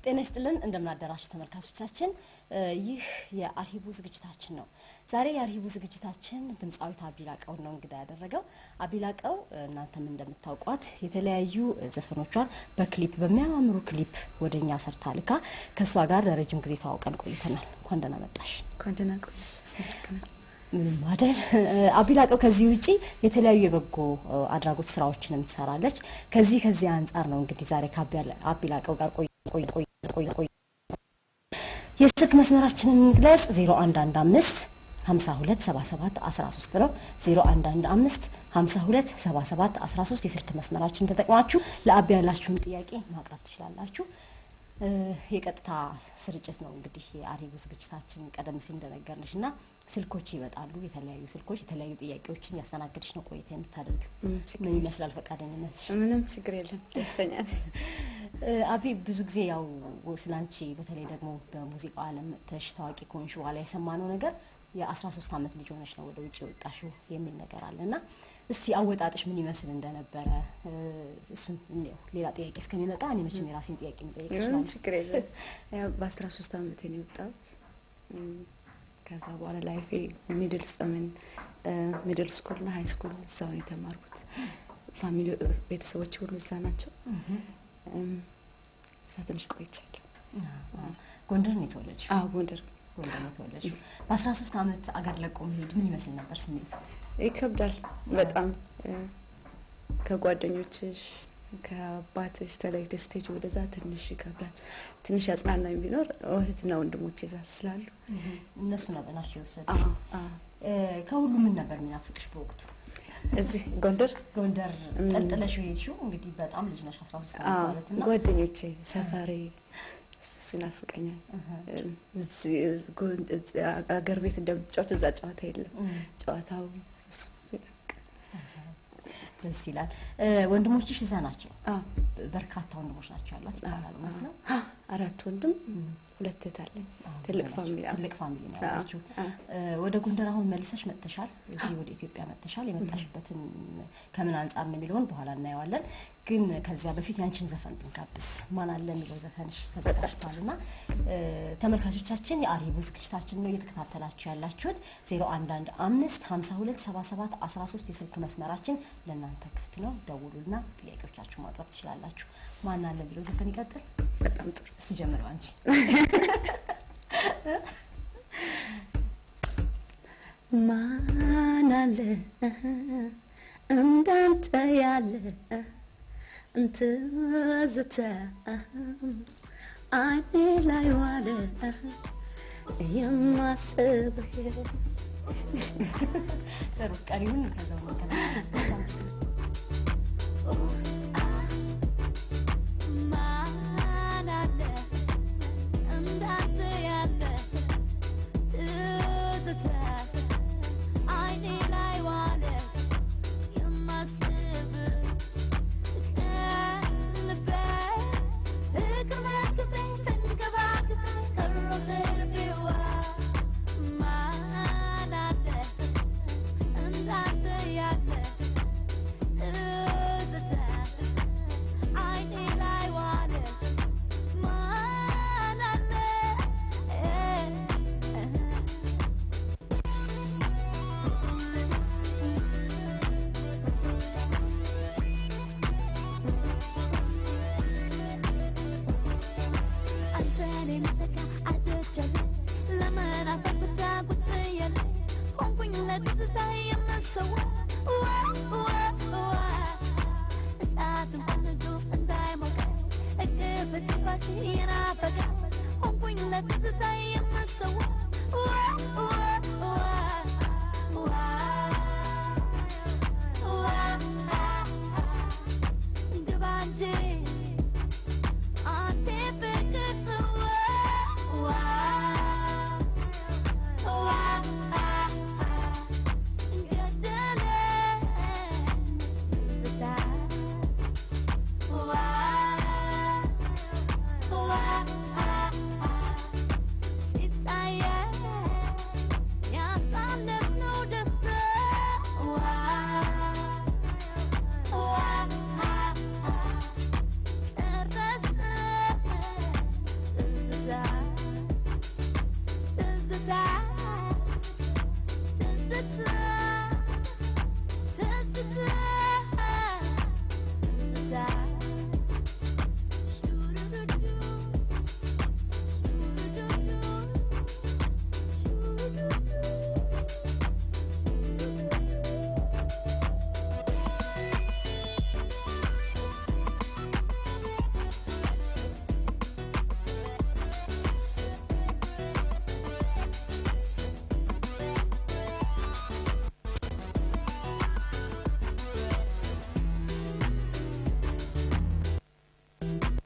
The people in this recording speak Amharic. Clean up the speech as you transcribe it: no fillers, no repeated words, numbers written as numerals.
ጤና ይስጥልን እንደምናደራችሁ ተመልካቾቻችን ይህ የአርሂቡ ዝግጅታችን ነው። ዛሬ የአርሂቡ ዝግጅታችን ድምጻዊት አቢላቀው ነው እንግዳ ያደረገው። አቢላቀው እናንተም እንደምታውቋት የተለያዩ ዘፈኖቿን በክሊፕ በሚያማምሩ ክሊፕ ወደኛ ሰርታ ልካ ከሷ ጋር ለረጅም ጊዜ ተዋውቀን ቆይተናል። እንኳን ደህና መጣሽ። እንኳን ደህና ቆይሽ። ምንም አይደል። አቢላቀው ከዚህ ውጪ የተለያዩ የበጎ አድራጎት ስራዎችን ትሰራለች። ከዚህ አንፃር ነው እንግዲህ ዛሬ ከአቢላቀው ጋር ቆይ የስልክ መስመራችንን እንግለጽ 0115 5277 13 ነው 0115 5277 13 የስልክ መስመራችንን ተጠቅማችሁ ለአቢ ያላችሁን ጥያቄ ማቅረብ ትችላላችሁ። የቀጥታ ስርጭት ነው እንግዲህ የአርሂቡ ዝግጅታችን ቀደም ሲል እንደነገርንሽና ስልኮች ይመጣሉ። የተለያዩ ስልኮች የተለያዩ ጥያቄዎችን ያስተናግድሽ ነው ቆይታ የምታደርጊው። ምን ይመስላል ፈቃደኝነትሽ? ምንም ችግር የለም፣ ደስተኛ ነኝ። አቢ ብዙ ጊዜ ያው ስላንቺ በተለይ ደግሞ በሙዚቃው ዓለም ታዋቂ ከሆንሽ በኋላ የሰማነው ነገር የ13 ዓመት ልጅ ሆነሽ ነው ወደ ውጭ የወጣሽው የሚል ነገር አለና እስቲ አወጣጥሽ ምን ይመስል እንደነበረ እሱን ሌላ ጥያቄ እስከሚመጣ እኔ መቼም የራሴን ጥያቄ መጠየቅ ይችላል። ችግር የለም። ያው በ13 ዓመቴ ነው የወጣሁት። ከዛ በኋላ ላይፌ ሚድል ስኩል እና ሃይ ስኩል እዛው ነው የተማርኩት። ፋሚሊ ቤተሰቦች ሁሉ እዛ ናቸው። እዛ ትንሽ ቆይቻለሁ። ጎንደር ነው የተወለድሽው? አዎ ጎንደር ነው የተወለድሽው። በ13 ዓመት አገር ለቆ መሄድ ምን ይመስል ነበር ስሜቱ? ይከብዳል በጣም። ከጓደኞችሽ ከአባትሽ ተለይተሽ ስትሄጂ ወደዛ ትንሽ ይከብዳል። ትንሽ ያጽናናኝ ቢኖር እህትና ወንድሞቼ እዛ ስላሉ እነሱ ናቸው የወሰዱሽ። ከሁሉ ምን ነበር የሚናፍቅሽ በወቅቱ? እዚህ ጎንደር ጠልጥለሽ ሄድሽው እንግዲህ በጣም ልጅ ነሽ 13 ዓመት ማለት ነው። ጓደኞቼ ሰፈሬ ሲናፍቀኛል። አገር ቤት እንደምትጫወት እዛ ጨዋታ የለም። ጨዋታው ደስ ይላል። ወንድሞችሽ እዛ ናቸው? በርካታ ወንድሞች ናቸው ያሏት ይባላል ማለት ነው? 4 ወንድም 2 እህት አለኝ። ትልቅ ፋሚሊ ነው ያላችሁ። ወደ ጎንደር አሁን መልሰሽ መጥተሻል። እዚህ ወደ ኢትዮጵያ መጥተሻል። የመጣሽበትን ከምን አንፃር ነው የሚለውን በኋላ እናየዋለን። ግን ከዚያ በፊት ያንቺን ዘፈን ብንጋብዝ ማን አለ የሚለው ዘፈንሽ ተዘጋጅቷልና ተመልካቾቻችን የአርሂቡ ዝግጅታችን ነው እየተከታተላችሁ ያላችሁት። 0115 5277 13 የስልክ መስመራችን ለእናንተ ክፍት ነው። ደውሉና ጥያቄዎቻችሁ ማቅረብ ትችላላችሁ። ማን አለ የሚለው ዘፈን ይቀጥል። በጣም ጥሩ። እስቲ ጀምረው አንቺ። ማን አለ እንዳንተ ያለ እንትዝታ አይኔ ላይ ዋለ የማስበው ጥሩ ቀሪውን ከዛው ነው ነው።